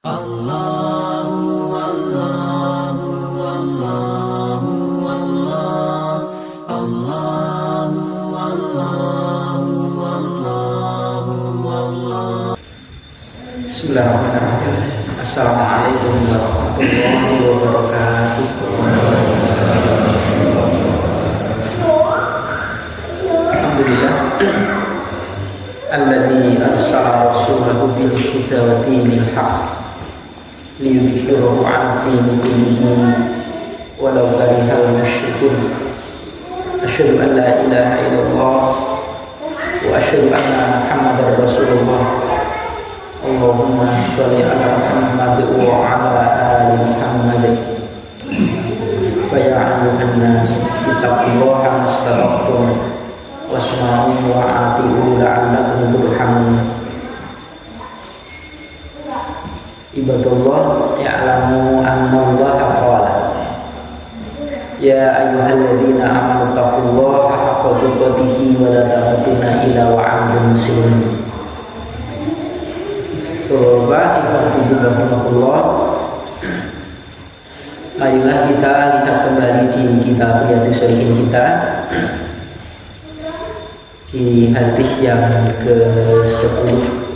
Allahu Allahu Allahu Allah Allahu Allahu Allahu Allah. Bismillahirrahmanirrahim. Assalamualaikum warahmatullahi wabarakatuh. Alhamdulillah alladzi arsala rasulahu bil huda wa dinil haqq liyudhhirahu 'ala dini kullihi walau karihal musyrikun. Asyhadu an la ilaha illallah wa asyhadu anna Muhammadar Rasulullah. Allahumma sholli ala Muhammad wa ala ali Muhammad. Fa ya ayyuhan nas ittaqullaha mastata'tum wasma'u wa ati'u la'allakum turhamun. Ibadallah ya'lamu anna Allaha qala ya ayyuhalladzina amanu taqullaha haqqa tuqatih wa la tamutunna illa wa antum muslimun. Marilah kita lihat kembali di kitab Riyadhus Shalihin kita di hadis yang ke-10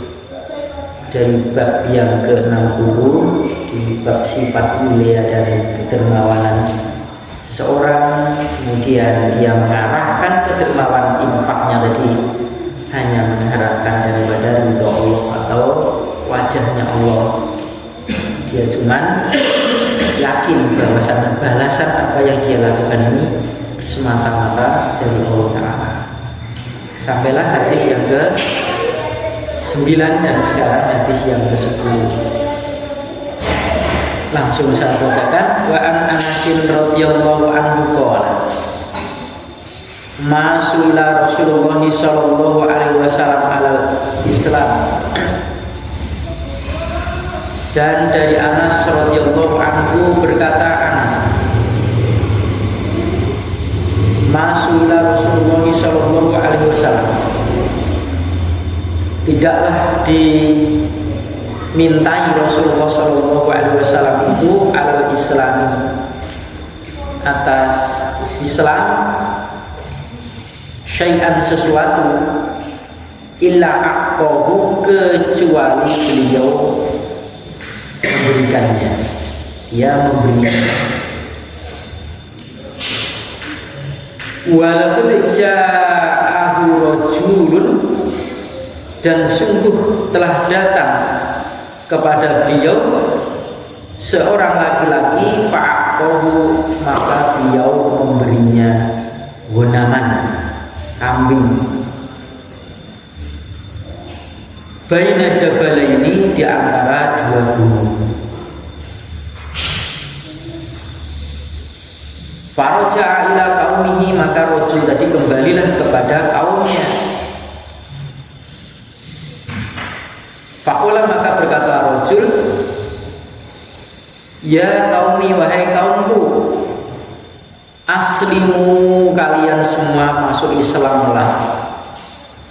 dari bab yang ke-60 di bab sifat mulia dan kedermawanan seseorang. Kemudian dia mengarahkan kedermawan infaknya tadi hanya mengharapkan daripada ridho Allah atau wajahnya Allah. Dia cuman yakin bahwa balasan apa yang dia lakukan ini semata-mata dari Allah Ta'ala. Sampailah hadis yang ke-9 dan sekarang hadis yang ke-10. Langsung saya bacakan. Wa an Anasin radhiyallahu anhu qala ma su'ila Rasulullah sallallahu alaihi wasallam alal Islam. Dan dari Anas radhiyallahu anhu berkata Anas, ma su'ila Rasulullah sallallahu alaihi wasallam, tidaklah dimintai Rasulullah sallallahu alaihi wasallam itu alal Islam, atas Islam, syai'an sesuatu, illa aqahu kecuali beliau memberikannya. Dia memberinya. Walaupun ja'ahu rajulun, dan sungguh telah datang kepada beliau seorang laki-laki, fa'aqahu, maka beliau memberinya gunaman, kambing. Baina jabalaini, di antara dua gunung. Faraja'a ila qaumihi, maka rajul tadi kembalilah kepada kaumnya. Faqala, maka berkata rajul, ya qaumi, wahai kaumku, aslimu, kalian semua masuk Islamlah.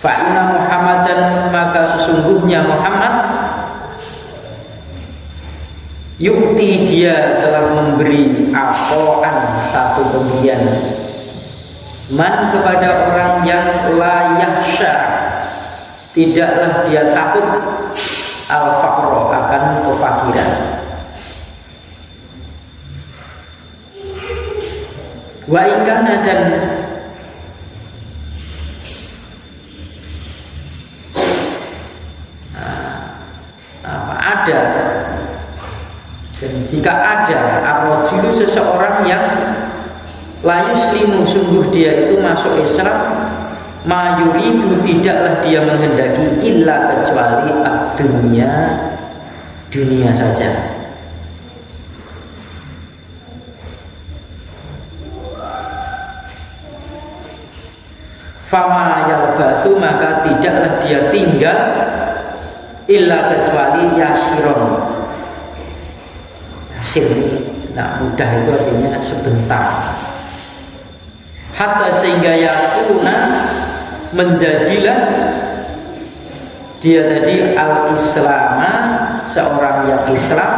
Fa inna Muhammadan, maka sesungguhnya Muhammad, yukti, dia telah memberi aqoan, satu pemberian, man, kepada orang yang la yakhsha, tidaklah dia takut, al-faqra, akan kefakiran. Wa ikana, dan ada, dan jika ada ar-rajulu, seseorang yang la yuslimu, sungguh dia itu masuk Islam, ma yuridu, tidaklah dia menghendaki, illa, kecuali ad-dunya, dunia saja. Fama yalbasu, maka tidaklah dia tinggal, illa, kecuali yasiron, yasir, nah mudah itu artinya sebentar. Hatta, sehingga yakuna, menjadilah dia tadi al-islama seorang yang Islam,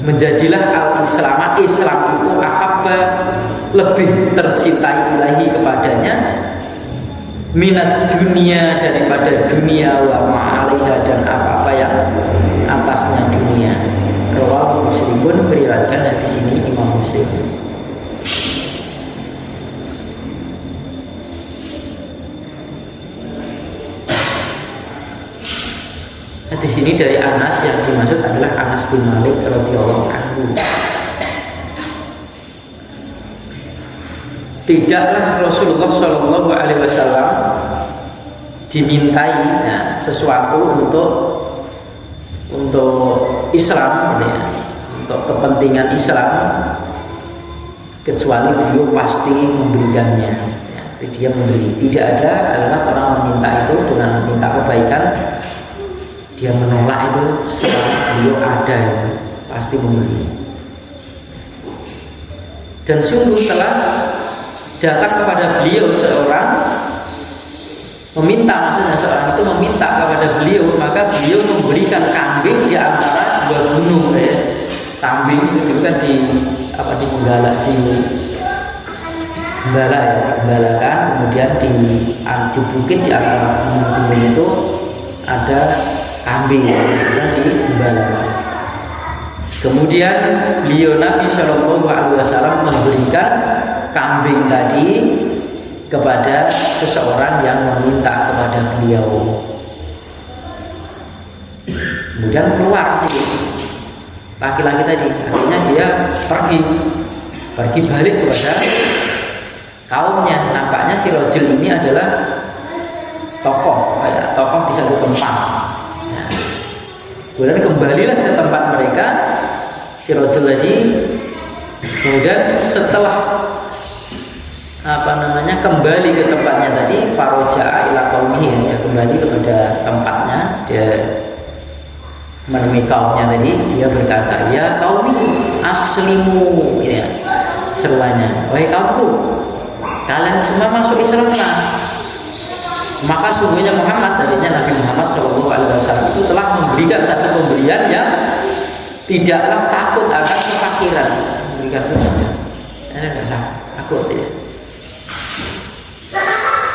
menjadilah al-Islam, Islam itu ahabba, lebih tercintai ilahi kepadanya, minat dunia, daripada dunia, wa ma'alaiha, dan apa-apa yang atasnya dunia. Rawahu Muslimun, meriwayatkan hadis ini Imam Muslim. Hadis ini dari Anas, yang dimaksud adalah Anas bin Malik radhiyallahu anhu. Tidaklah Rasulullah Shallallahu Alaihi Wasallam dimintai sesuatu untuk Islam, gitu ya, untuk kepentingan Islam, kecuali beliau pasti memberikannya. Ya, dia memberi. Tidak ada kalimat orang meminta itu dengan minta kebaikan, dia menolak itu setelah beliau ada, ya, pasti memberi. Dan sungguh telah datang kepada beliau seorang meminta, maksudnya seorang itu meminta kepada beliau, maka beliau memberikan kambing di antara dua gunung, ya. Kambing itu kan dimenggalakan, kemudian di bukit di antara gunung itu ada kambing, maksudnya digembalakan. Kemudian beliau Nabi Shallallahu Alaihi Wasallam memberikan kambing tadi kepada seseorang yang meminta kepada beliau. Kemudian keluar laki-laki tadi, akhirnya dia pergi balik kepada kaumnya. Nampaknya si rojul ini adalah tokoh di satu tempat. Nah, kemudian kembalilah ke tempat mereka si rojul tadi. Kemudian setelah kembali ke tempatnya tadi, faroja'a ila qaumihi, ya, kembali kepada tempatnya, dia menemui kaumnya tadi, dia berkata, ya qaumi aslimu, ya, seruannya, wahai kaumku, kalian semua masuk Islamlah. Maka sungguhnya Muhammad, tadinya Nabi Muhammad SAW itu telah memberikan satu pemberian yang tidaklah takut akan kefakiran. Memberikan itu tidak takut, ya.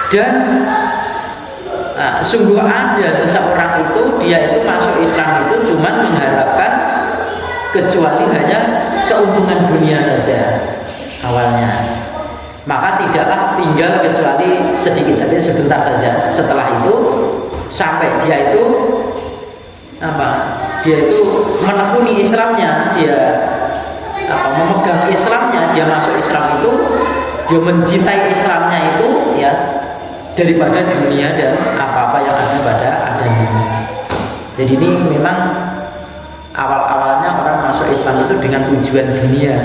Dan sungguh ada seseorang itu, dia itu masuk Islam itu cuma mengharapkan kecuali hanya keuntungan dunia saja awalnya, maka tidaklah tinggal kecuali sedikit, artinya sebentar saja. Setelah itu sampai dia itu menekuni Islamnya, dia memegang Islamnya, dia masuk Islam itu, dia mencintai Islamnya itu, ya, daripada dunia dan apa-apa yang ada pada adanya. Jadi ini memang awal-awalnya orang masuk Islam itu dengan tujuan dunia.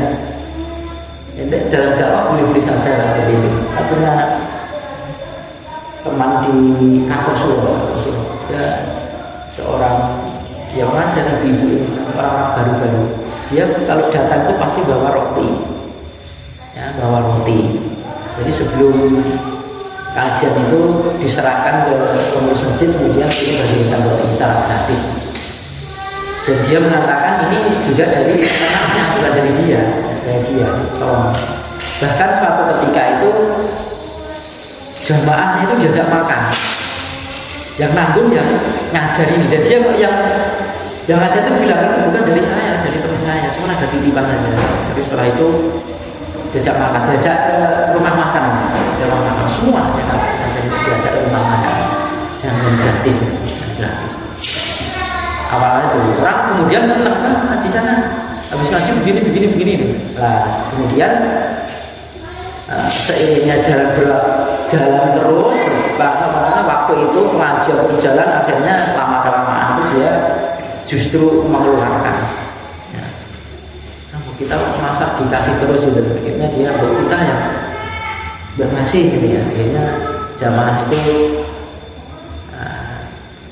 Dalam dakwah boleh-boleh saja seperti itu. Saya punya teman di kantor Solo, ya, seorang yang mengajar ibu, orang baru-baru. Dia kalau datang itu pasti bawa roti, ya, bawa roti. Jadi sebelum kajian itu diserahkan ke pengurus masjid, kemudian ini bagikan roti secara gratis. Dan dia mengatakan ini juga dari anaknya, bukan dari dia. Bahkan suatu ketika itu jamaah itu diajak makan, yang nanggung yang ngajar ini, dan dia yang ngajar itu bilang itu bukan dari saya, dari teman saya, cuma ada titipan saja. Tapi setelah itu diajak makan, diajak ke rumah makan, semua ya kan, diajak ke rumah makan yang gratis. Awalnya itu orang kemudian senang, ngaji sana, habis ngaji begini. Nah, kemudian seiringnya jalan terus, waktu itu pengajian berjalan, akhirnya lama-kelamaan itu dia justru mengeluarkan. Ya. Kita masa dikasih terus gitu, akhirnya dia kita yang bernasih gitu ya. Akhirnya jamaah itu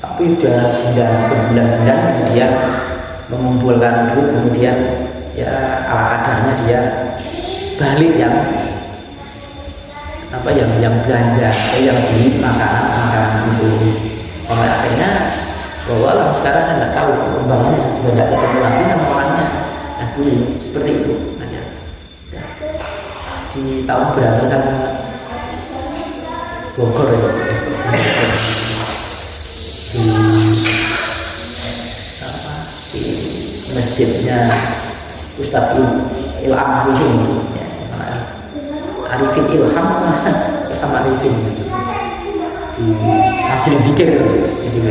tapi udah bulan-bulan kemudian mengumpulkan duit, kemudian ya ala kadarnya dia balik yang belanja, yang beli makanan itu. Oleh akhirnya bahwa lah sekarang kan nggak tahu perkembangannya, juga tidak ketemu lagi sama orangnya. Nah dulu seperti itu aja. Di tahun berapa kan Bogor ya, di masjidnya Ustadz Ilham Arifin ya, Arifin Ilham Arifin hasil zikir gitu.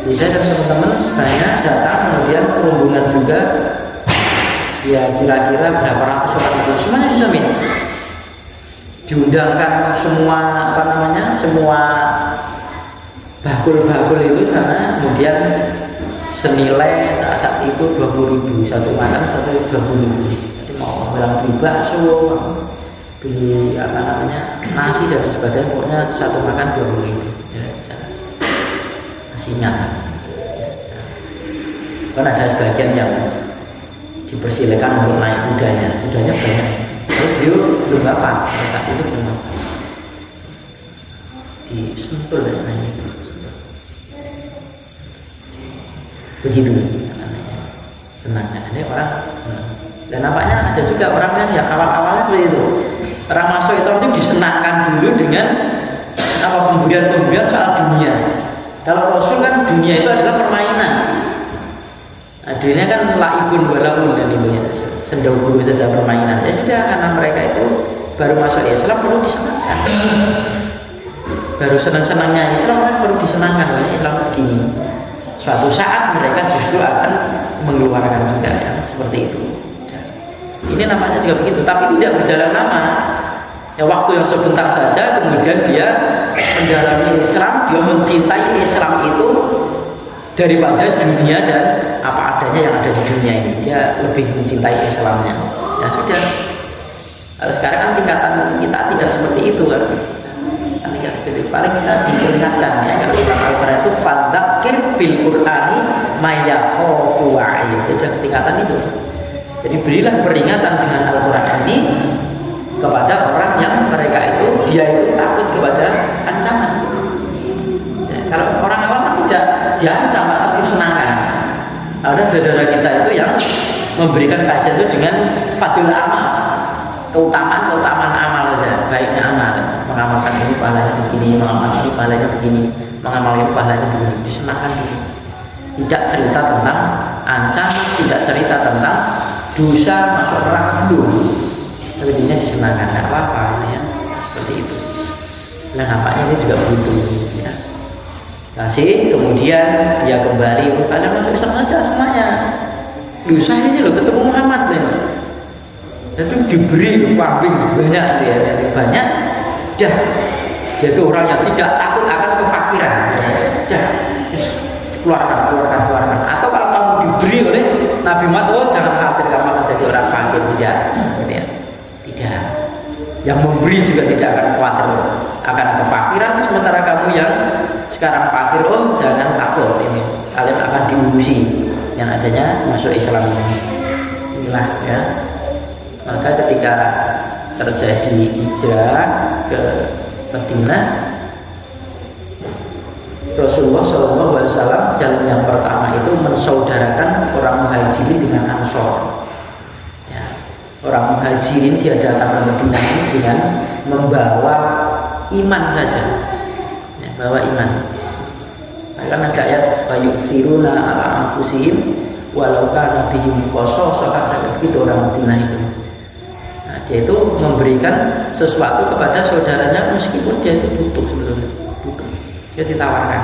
Jadi saya dan teman-teman banyak datang, kemudian rombongan juga ya kira-kira berapa ratus orang itu semuanya dijamin, diundangkan semua semua bakul-bakul itu, karena kemudian senilai saat itu 20.000 satu makan, satu 20.000. Jadi mau bilang beli bakso, beli nasi dan sebagainya, pokoknya satu makan 20.000 ya, nasinya. Kan ada sebagian yang dipersilakan untuk naik kudanya banyak. Lalu beliau belum dapat, saat itu belum dapat. Di Sentul dan lain begitu senangnya ada orang. Dan nampaknya ada juga orang yang awal-awalnya seperti itu, orang masuk itu disenangkan dulu dengan pemberian soal dunia. Kalau Rasul kan dunia itu adalah permainan. Nah, dunia kan laibun walahun dan itu ya, sendau guru saja permainan. Ya sudah, karena mereka itu baru masuk Islam perlu disenangkan. Baru senang-senangnya Islam kan perlu disenangkan. Banyak Islam begini. Suatu saat mereka justru akan mengeluarkan juga ya, seperti itu. Ini namanya juga begitu, tapi tidak berjalan lama. Ya, waktu yang sebentar saja, kemudian dia mendalami Islam, dia mencintai Islam itu daripada dunia dan apa adanya yang ada di dunia ini. Dia lebih mencintai Islamnya. Ya sudah. Kalau sekarang kan tingkatan kita tidak seperti itu kan. Paling kita diperingatkan ya, kalau Imam Al-Quran itu fadzakir bil Qur'ani mayakhofu wa'id, itu sudah tingkatan itu. Jadi berilah peringatan dengan Al-Quran ini kepada orang yang mereka itu dia itu takut kepada ancaman. Ya, kalau orang awam kan tidak diancam tapi senangkan. Ada saudara kita itu yang memberikan kajian itu dengan fadil amal, keutamaan amal saja, baiknya amal, mengamalkan ini pahalanya begini, mengamalkan ini pahalanya begini, mengamalkan ini pahalanya begini, disenangkan dulu. Tidak cerita tentang ancaman, tidak cerita tentang dosa masuk neraka dulu, tapi dia disenangkan, nggak apa-apa ya, seperti itu. Nah nampaknya ini juga begitu ya. Kasih, kemudian dia kembali pada masuk Islam saja semuanya. Dosa ini loh ketemu Muhammad ya. Itu diberi kambing banyak dia, banyak. Dah, dia itu orang yang tidak takut akan kefakiran. Dah, keluarkan. Atau kalau kamu diberi oleh Nabi Muhammad, oh jangan khawatir kamu akan jadi orang fakir, tidak. Gitu ya. Tidak. Yang memberi juga tidak akan khawatir akan kefakiran, sementara kamu yang sekarang fakir, oh jangan takut, ini kalian akan diurusi yang adanya masuk Islam ini. Inilah ya. Maka ketika terjadi hijrah ke Madinah, Rasulullah SAW jalan yang pertama itu mensaudarakan orang muhajirin dengan ansor. Ya, orang muhajirin dia datang ke Madinah ini dengan membawa iman saja, ya, bawa iman. Karena ada ayat fayu'thiruna ala anfusihim walau kana bihim khasasah, itu orang Madinah itu. Dia itu memberikan sesuatu kepada saudaranya meskipun dia itu butuh sebetulnya, butuh. Dia ditawarkan,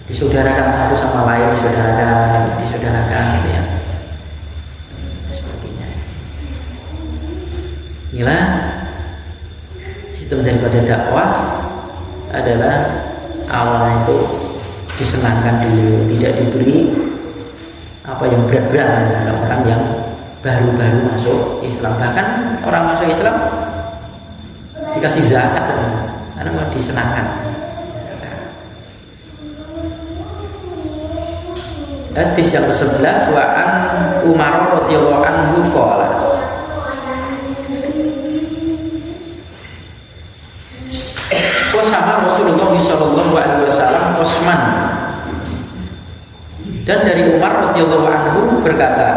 disaudarakan satu sama lain, disaudarakan gitu ya. Sepertinya. Inilah sistem daripada dakwah adalah awalnya itu disenangkan dulu, tidak diberi apa yang berat-berat pada orang yang baru-baru masuk Islam. Bahkan orang masuk Islam dikasih zakat karena mau disenangkan. Hadis yang ke-11, wa an Umar radhiyallahu anhu qala, wa sama Rasulullah sallallahu alaihi wasallam Utsman Dan dari Umar radhiyallahu anhu berkata,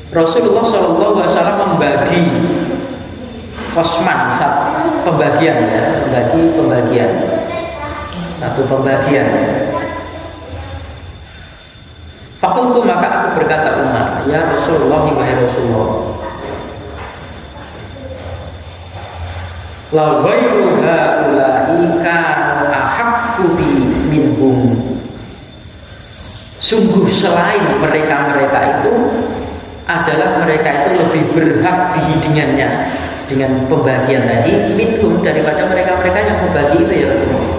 Rasulullah sallallahu alaihi wasallam membagi kosman, pembagian ya, pembagian satu pembagian. Fakultu, maka aku berkata Umar, ya Rasulullah, wahai Rasulullah, la ghairu haula'i kana ahaqqu bi minhum. Sungguh selain mereka itu adalah mereka itu lebih berhak bihi dengannya, dengan pembagian tadi, minhum, daripada mereka yang membagi itu ya Rasulullah.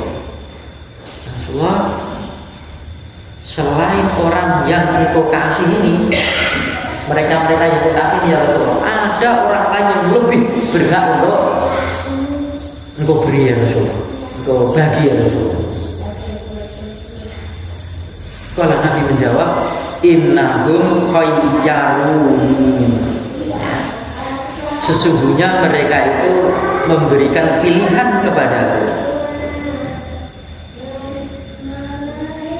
Selain orang yang engkau kasih ini, mereka yang engkau kasih ini ya Rasulullah, ada orang lain yang lebih berhak untuk engkau beri ya Rasulullah, engkau bagi ya Rasulullah. Kalau Nabi menjawab, innahum khayyaruni, sesungguhnya mereka itu memberikan pilihan kepadaku.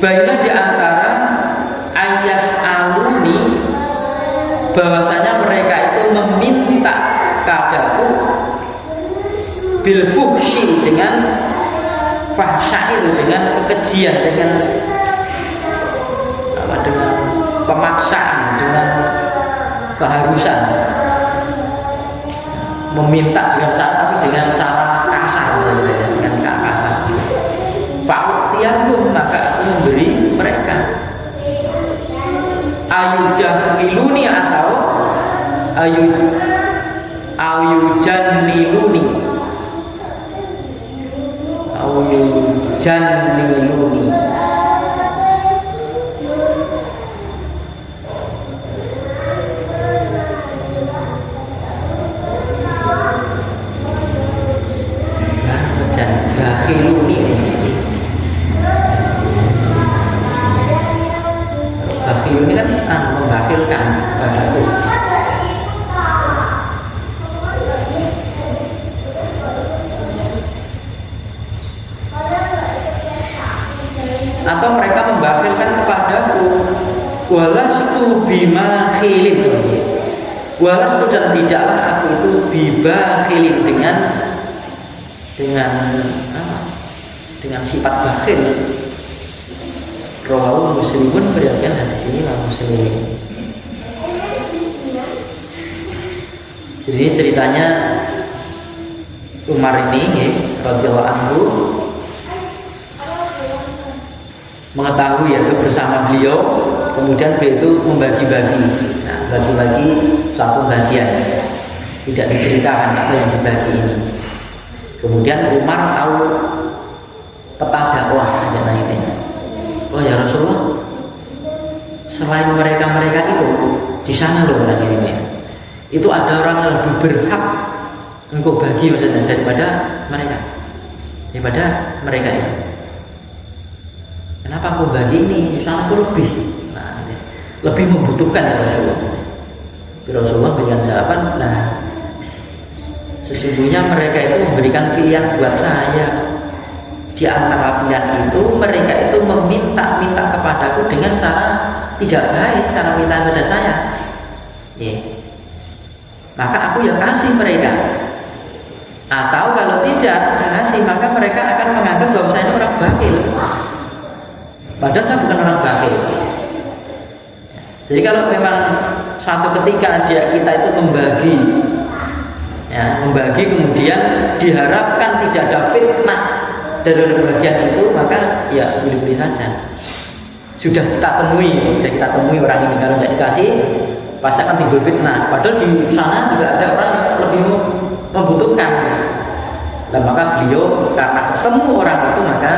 Baina di antara ayas aluni, bahwasanya mereka itu meminta kepadaku bil fuhsyi, dengan fahsya itu, dengan kekejian, dengan pemaksaan, dengan keharusan, meminta dengan tapi dengan cara kasar, dengan kekerasan. Fa'utiyahum, maka aku memberi mereka. Ayujahiluni atau ayujanniluni, ayujanniluni. Bakhiluni, bakhiluni kan membakhilkan padaku. Atau mereka membakhilkan kepadaku. Walastu bimakhilin, walastu, dan tidaklah aku itu bibakhilin, dengan sifat bakhil. Rawahu Muslimun, berikan hadis ini Muslim. Jadi ceritanya Umar ini radhiyallahu anhu mengetahui ya bersama beliau, kemudian beliau itu membagi-bagi, bagi-bagi suatu bagian, tidak diceritakan apa yang dibagi ini. Kemudian Umar tahu peta dakwah dan lainnya. Oh ya Rasulullah, selain mereka itu di sana loh orang ini ya, itu ada orang yang lebih berhak engkau bagi maksudnya daripada mereka itu. Kenapa engkau bagi ini? Di sana itu lebih membutuhkan ya Rasulullah. Rasulullah berikan jawaban, sesungguhnya mereka itu memberikan pilihan buat saya. Di antara pilihan itu, mereka itu meminta kepadaku dengan cara tidak baik, cara minta kepada saya. Maka aku yang kasih mereka. Atau kalau tidak kasih, maka mereka akan menganggap bahwa saya ini orang bakhil. Padahal saya bukan orang bakhil. Jadi kalau memang suatu ketika kita itu membagi, kemudian diharapkan tidak ada fitnah dari bagian itu, maka ya pilih-pilih saja. Sudah kita temui orang ini, kalau tidak dikasih pasti akan timbul fitnah. Padahal di sana juga ada orang yang lebih membutuhkan. Dan maka beliau karena ketemu orang itu, maka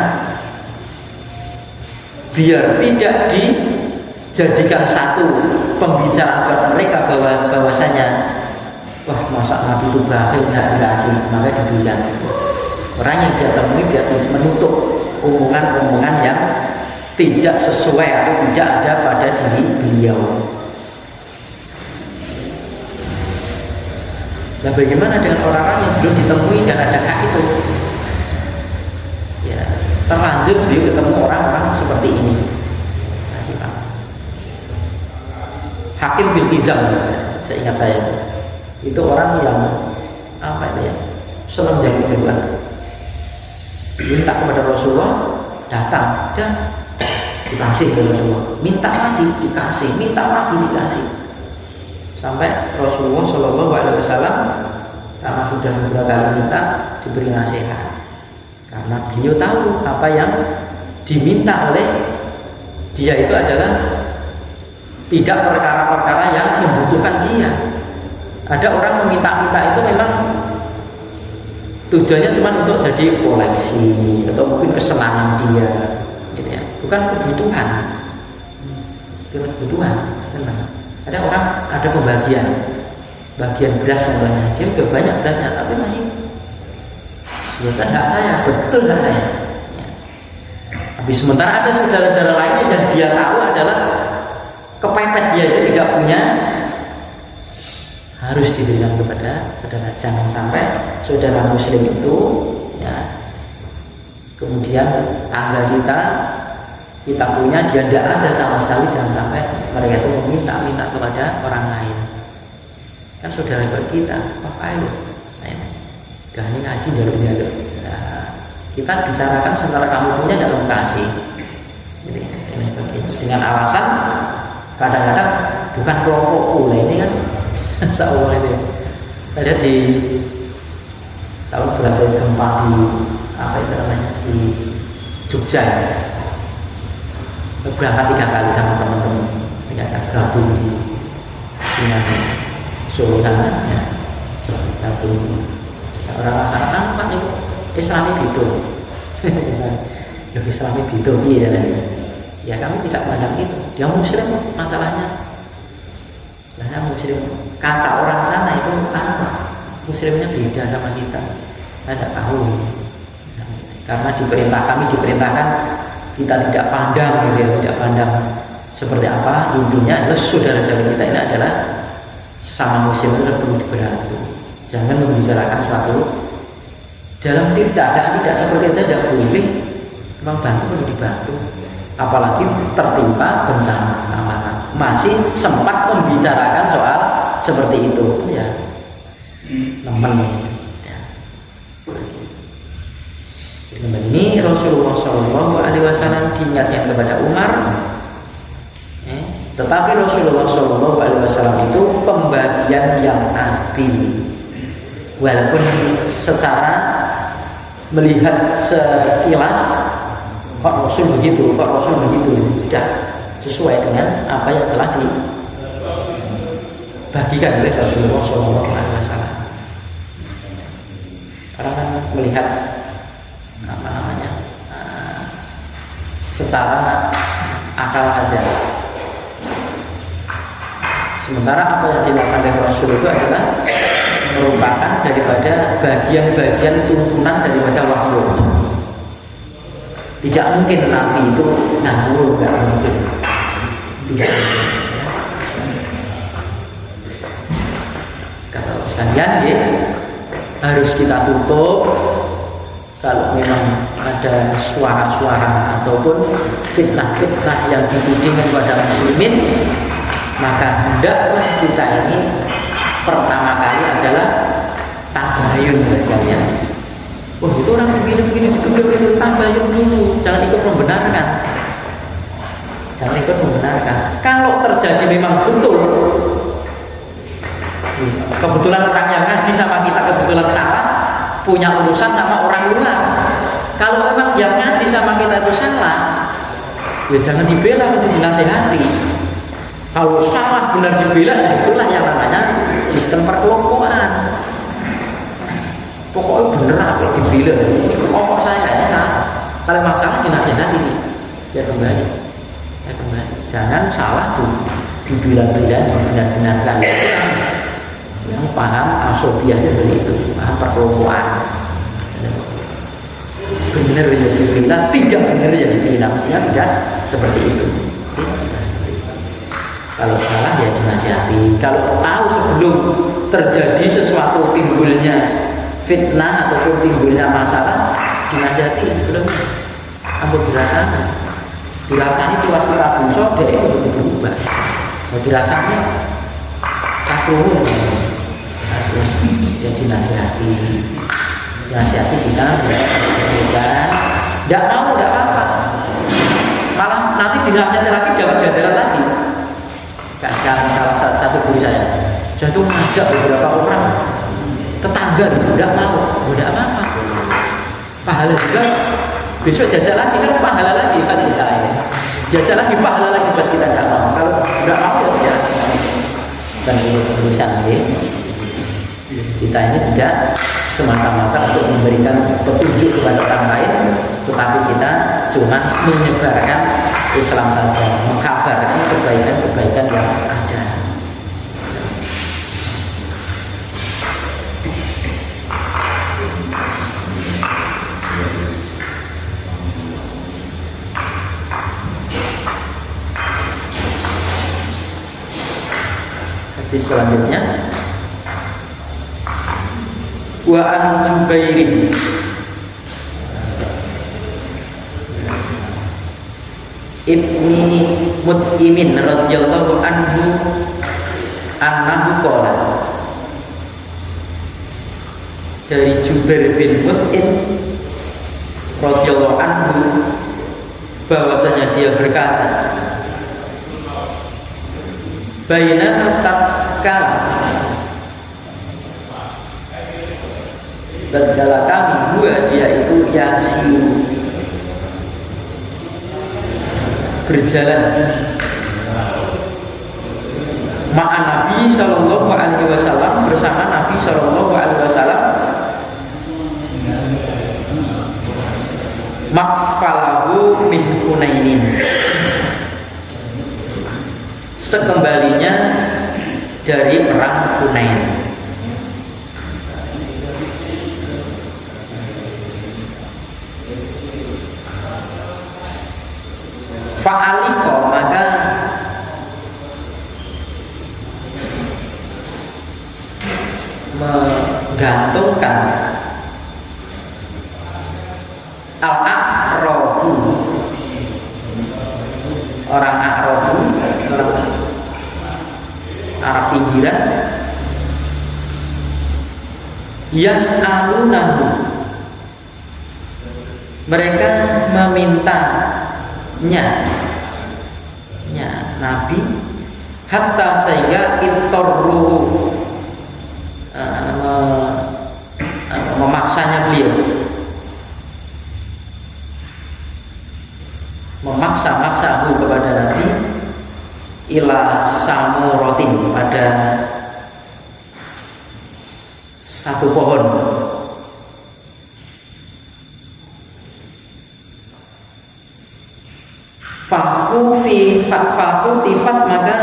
biar tidak dijadikan satu pembicaraan buat mereka bahwasanya wah masa Nabi itu bakhil nggak dikasih, maka diberikan. Orang yang dia temui biar menutup omongan-omongan yang tidak sesuai atau tidak ada pada diri beliau. Nah, bagaimana dengan orang-orang yang belum ditemui dan ada hak itu? Ya, terlanjur beliau ketemu orang-orang seperti ini. Hakim bin Hizam, saya ingat saya itu orang yang apa itu ya, senang jago-jagoan, minta kepada Rasulullah, datang dan dikasih kepada Rasulullah, minta lagi dikasih, minta lagi dikasih, sampai Rasulullah Shallallahu Alaihi Wasallam karena sudah beberapa kali minta diberi nasihat, karena beliau tahu apa yang diminta oleh dia itu adalah tidak perkara-perkara yang membutuhkan dia. Ada orang meminta-minta itu memang tujuannya cuma untuk jadi koleksi atau mungkin kesenangan dia, gitu ya. Bukan kebutuhan. Bukan kebutuhan. Ada orang ada bagian beras semuanya, dia udah banyak berasnya, tapi masih sudah nggak saya, betul nggak saya. Ya. Tapi sementara ada saudara-saudara lainnya yang dia tahu adalah kepepet dia itu tidak punya, harus diberikan kepada saudara. Jangan sampai saudara muslim itu ya, kemudian tangga kita punya dia tidak ada sama sekali. Jangan sampai mereka itu meminta kepada orang lain. Kan saudara kita apa itu dah ini ngaji jalur-jalur. Nah, kita bicarakan sementara kamu punya jangan kasih. Jadi dengan alasan kadang-kadang bukan kelompokku lah ini kan. Seolah itu saya di tahun berapa gempa di apa itu namanya di Jogja ya. Berangkat 3 kali sama teman-teman, gabung dengan Solo sana ya, gabung orang sana nampak itu Islami gitu. Islami gitu iya ya, kami tidak pandang itu, dia muslim masalahnya. Nah, muslim kata orang sana itu apa? Muslimnya beda sama kita. Saya tidak tahu. Karena kami diperintahkan kita tidak pandang, gitu ya, tidak pandang seperti apa. Intinya adalah saudara-saudara kita ini adalah sama muslim itu perlu dibantu. Jangan membicarakan suatu dalam keadaan tidak seperti itu tidak boleh. Memang bantu perlu dibantu. Apalagi tertimpa bencana amanah, masih sempat membicarakan soal seperti itu ya, teman ya. Ini Rasulullah Shallallahu Alaihi Wasallam diingatkan kepada Umar, tetapi Rasulullah Shallallahu Alaihi Wasallam itu pembagian yang adil, walaupun secara melihat sekilas Pak Rasul begitu, tidak sesuai dengan apa yang telah dibagikan oleh Rasulullah SAW. Orang kan melihat apa namanya secara akal saja. Sementara apa yang dilakukan oleh Rasul itu adalah merupakan daripada bagian-bagian tuntunan daripada wahyu. Tidak mungkin Nabi itu ngawur, tidak mungkin. Tidak mungkin. Kalau sekalian ya, harus kita tutup. Kalau memang ada suara-suara ataupun fitnah-fitnah yang dituding kepada muslimin, maka hendaklah kita ini pertama kali adalah tabayun sekalian. Oh itu orang begini itu tabayun dulu, jangan ikut membenarkan. Kalau terjadi memang betul, kebetulan orang yang ngaji sama kita kebetulan salah, punya urusan sama orang luar. Kalau memang yang ngaji sama kita itu salah, ya jangan dibela, mesti dinasehati. Kalau salah benar dibela, ya itulah yang namanya sistem perkelompokan. Pokoknya bener apa dibela, pokok saya ya. Kalau masalah dinasehati nih, ya kembali. Jangan salah tuh dibilang-bilang, dibenar-benarkan. Yang paham asobianya dari itu, paham perkelompokan. Benar ya dibela, tidak benar ya dibela, mestinya tidak seperti itu. Kalau salah ya dinasihati. Kalau tahu sebelum terjadi sesuatu timbulnya fitnah ataupun timbulnya masalah, dinasihati sebelumnya. Ampun dirasani tiwas kira dosa, dia itu berubah. Jadi dirasanya aku jadi nasihati kita tidak mau, tidak apa-apa, malah nanti dinasihati lagi dapat ganjaran lagi. Kadang salah satu guru saya tuh ngajak beberapa orang tetangga gitu, tidak mau, tidak apa-apa, pahala juga, besok jajak lagi kan pahala lagi kan kita ya. Jajak lagi pahala lagi buat kita, tidak mau. Kalau tidak mau ya dan urusan ini kita ini tidak semata-mata untuk memberikan petunjuk kepada orang lain, tetapi kita cuma menyebarkan Islam saja, mengkabarkan kebaikan-kebaikan yang ada. Hadis selanjutnya, wa an Jubairin ibni Mut'imin radhiyallahu anhu annahu qala, dari Jubair bin Mut'im radhiyallahu anhu bahwasanya dia berkata, bainama tatkala tatkala kami dua, dia itu Yasin, berjalan ma'a Nabi sallallahu alaihi wasallam, bersama Nabi sallallahu alaihi wasallam, makfalahu min Hunainin, sekembalinya dari perang Hunain. Fa'aliko, maka menggantungkan al-a'rabu, orang a'rabu, orang Arab pinggiran, yas'alunahu, mereka memintanya Nabi, hatta sehingga intorru, memaksanya beliau, memaksa-maksahu kepada Nabi, ila samuratin, pada satu pohon. Fakutifat, maka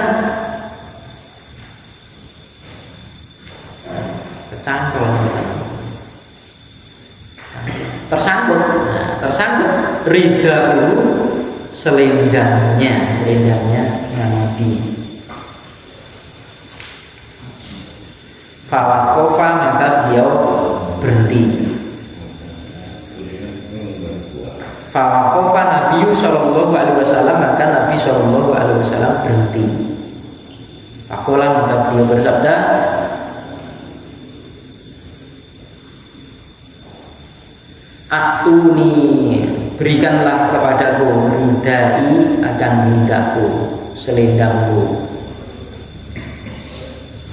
tersangkut ridau, selendangnya Nabi. Fawakofa, maka beliau berhenti. Fawakofa Nabi sallallahu alaihi wasallam, maka Nabi sallallahu alaihi wasallam berhenti. Fakola, maka beliau bersabda, atuni, berikanlah kepadaku ridai, akan ridhaku, selendangku.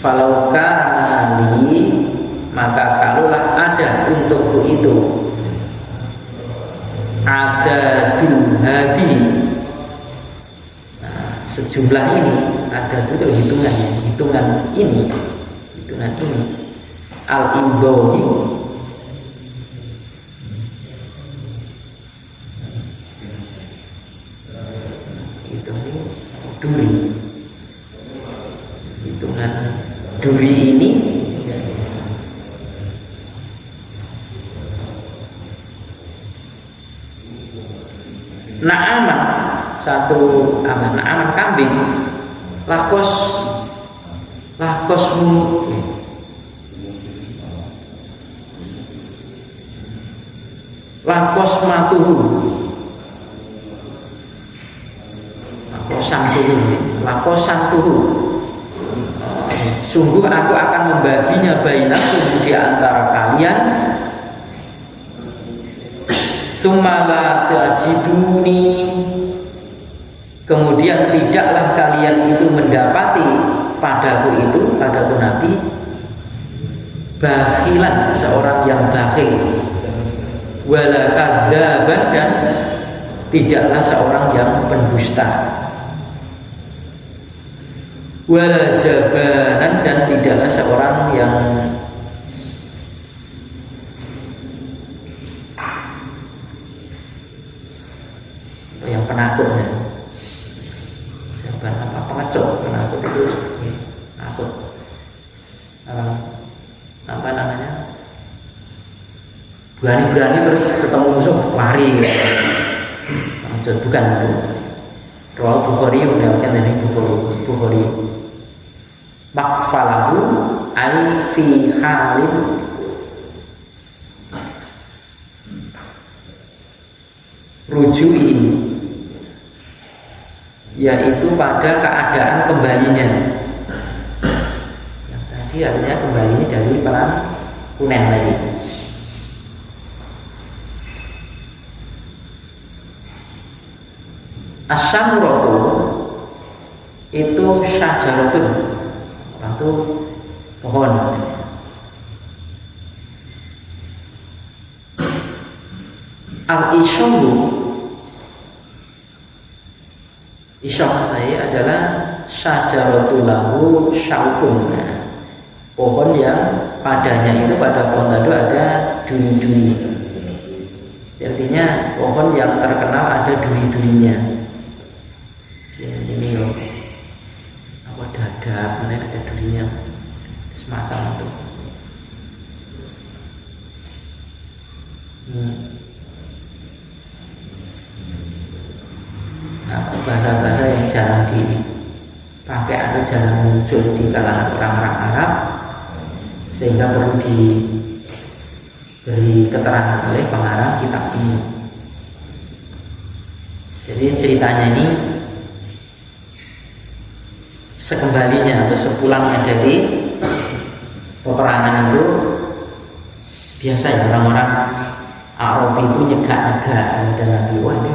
Falau kana li, maka kalaulah ada untukku itu ada duhabi, sejumlah ini, ada itu hitungan ini al-imbawi, itu hitungan duri ini na'aman, satu na'aman kambing, lakosmu lakos lakosantuhu, sungguh aku akan membaginya bainakum di antara kalian. Tsumma la tajiduni, kemudian tidaklah kalian itu mendapati padaku Nabi, bakhilan, seorang yang bakhil, wala kadzaban, dan tidaklah seorang yang pendusta, wala jabanan, dan tidaklah seorang yang penakutnya. Jaban apa, pengecut. Penakut itu penakut. Apa namanya, berani-berani terus ketemu musuh lari gitu. Pengecut bukan itu. Rawal Bukhari mendapatkan dari Bukhari. Makfalahu ay fi halin rujui, yaitu pada keadaan kembalinya. Yang tadi artinya kembali dari perang Hunain lagi. As-samuratu itu syajaratun, orang itu pohon. Al-isyamu, isyam tadi adalah syajaratul lahu syaukun, pohon yang padanya itu, pada pohon tadi ada duri-duri. Artinya pohon yang terkenal ada duri-durinya. Ini loh, apa dada, mana ada durinya, semacam itu. Nah, bahasa-bahasa yang jarang dipakai atau jarang muncul di kalangan orang-orang Arab, sehingga perlu diberi keterangan oleh pengarang kitab ini. Jadi ceritanya ini sekembalinya atau sepulangnya dari peperangan itu, biasa ya orang-orang Arab itu nyegak-nyegak dan Nabi, wah ini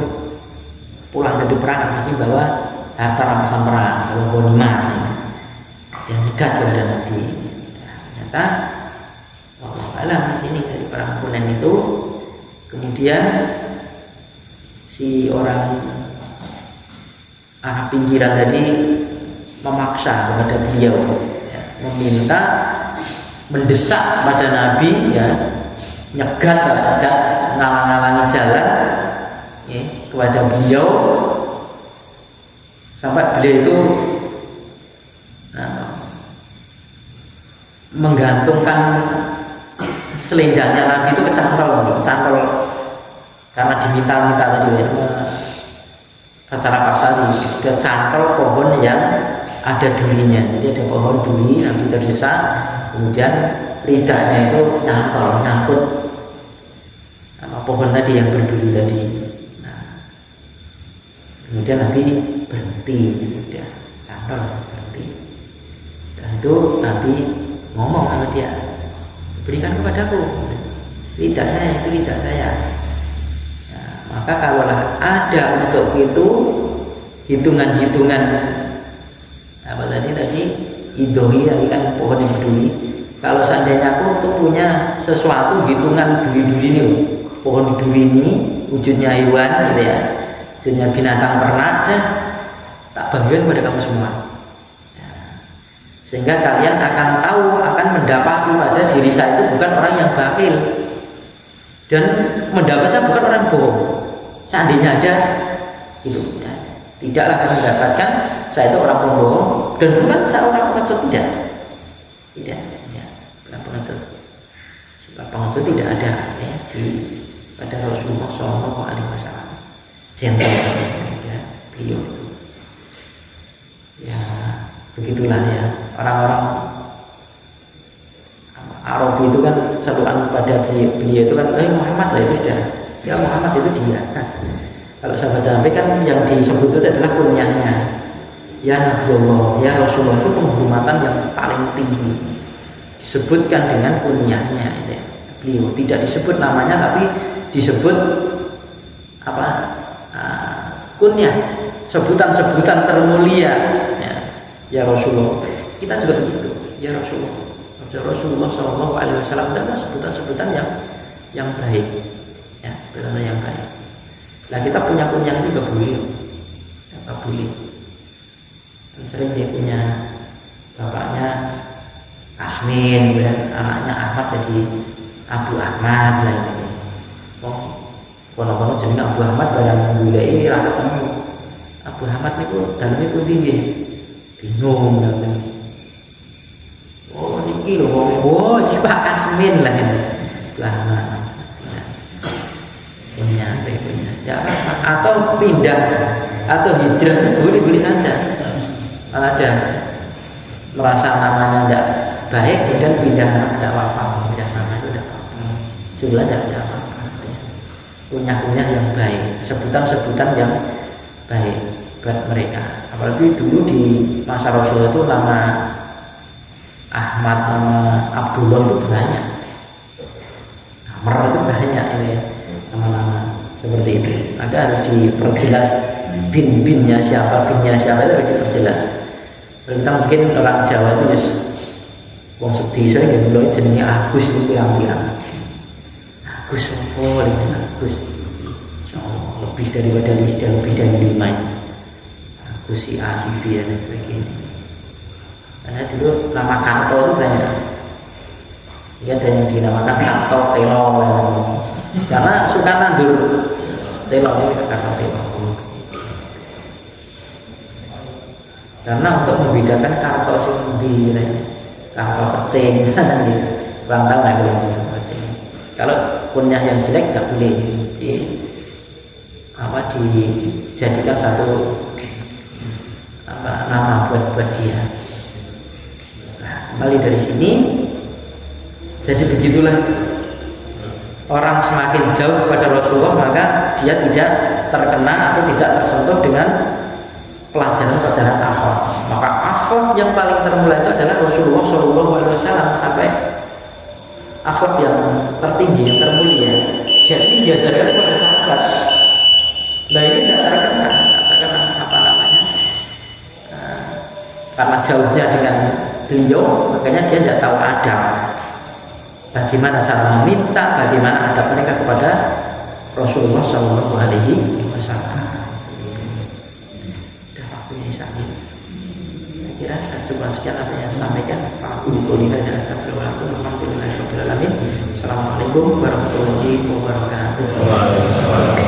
pulang dari perang pasti bawa harta rampasan perang, bawa ghanimah, dan nyegak kepada Nabi. Ternyata wallahu alam di sini dari perang Hunain itu, kemudian si orang Arab pinggiran tadi memaksa kepada beliau, ya, meminta, mendesak pada Nabi, ya, nyegat, ngalang-ngalangi jalan, ya, kepada beliau, sampai beliau itu menggantungkan selendangnya Nabi itu kecantol karena diminta-minta tadi, ya, secara paksa dia cantol pohon yang ada durinya. Jadi ada pohon duri, Nabi terdesak, kemudian lidahnya itu nyangkut pohon tadi yang berduri tadi. Nah, kemudian Nabi berhenti, dia cantol berhenti. Dan itu Nabi ngomong sama dia, berikan kepadaku lidah saya, itu lidah saya. Nah, maka kalaulah ada untuk itu hitungan-hitungan apa tadi idohi, tadi kan pohon yang berduri. Kalau seandainya aku tuh punya sesuatu hitungan duri-duri ini, pohon duri ini wujudnya hewan gitu ya, wujudnya binatang ternak, tak bagikan kepada kamu semua, ya, sehingga kalian akan tahu, akan mendapati pada diri saya itu bukan orang yang bakhil, dan mendapat saya bukan orang bohong. Seandainya ada itu, ya, tidaklah akan mendapatkan saya itu orang pembohong, dan bukan saya orang pengecut, tidak, ya, bukan pengecut. Sifat pengecut tidak ada, ya, di pada Rasulullah SAW. Gentle, ya, beliau itu, ya, begitulah ya, orang-orang Arab itu kan seruan pada beliau itu kan, Muhammad lah itu dia, ya Muhammad itu dia. Nah, kalau sahabat sampai kan yang disebut itu adalah kunyahnya, ya Nabiullah, ya Rasulullah itu penghormatan yang paling tinggi. Disebutkan dengan kunyahnya ya. Beliau tidak disebut namanya tapi disebut apa? Kunyah, sebutan-sebutan termulia ya. Ya Rasulullah. Kita juga begitu. Ya Rasulullah. Rasulullah Shallallahu Alaihi Wasallam adalah sebutan-sebutan yang baik, ya, sebutan yang baik. Nah kita punya kunyah juga beliau, ya, beliau. Dan sering dia punya bapaknya Asmin, dan anaknya Ahmad jadi Abu Ahmad lah ini. Oh, kono-kono jadi Abu Ahmad barang mulai rata ketemu. Abu Ahmad itu dalamnya itu tinggi, bingung dan oh niki lho wong Pak Asmin lah ini. Lah punya ya atau pindah atau hijrah boleh saja. Kalau ada merasa namanya tidak baik kemudian pindah tidak apa-apa, pindah nama itu tidak apa-apa. Sebenarnya tidak apa-apa. Punya yang baik, sebutan-sebutan yang baik buat mereka. Apalagi dulu di masa Rasul itu nama Ahmad, nama Abdullah itu banyak, Amr itu banyak ini ya, nama-nama seperti itu. Ada harus diperjelas binnya siapa itu harus diperjelas. Kita mungkin orang Jawa itu just wong sedih saya nggak boleh jenenge Agus itu pirang-pirang. Agus oh Agus, lebih daripada lebih dari 5. Agus si A si B dan sebagainya. Karena dulu nama Kanto itu banyak. Ya ada yang dinamakan Kanto Telo. Karena suka nandur Telo ini Kanto Telo. Karena untuk membedakan Kanto sendiri, Kanto kecing, kurang tahu nggak boleh kecing. Kalau kunyah yang jelek nggak boleh dijadikan satu nama buat dia. Kembali dari sini, jadi begitulah orang semakin jauh kepada Rasulullah maka dia tidak terkena atau tidak tersentuh dengan pelajaran akhlak. Maka akhlak yang paling termulia itu adalah Rasulullah Shallallahu Alaihi Wasallam sampai akhlak yang tertinggi yang termulia. Jadi diajarkan kepada sahabat. Nah ini tidak terkena apa namanya? Karena jauhnya dengan beliau, makanya dia tidak tahu adab. Bagaimana cara meminta, bagaimana adab mereka kepada Rasulullah Shallallahu Alaihi Wasallam. Sudah waktunya Isya. Saya kira cuma sekian apa yang saya sampaikan. Assalamualaikum warahmatullahi wabarakatuh.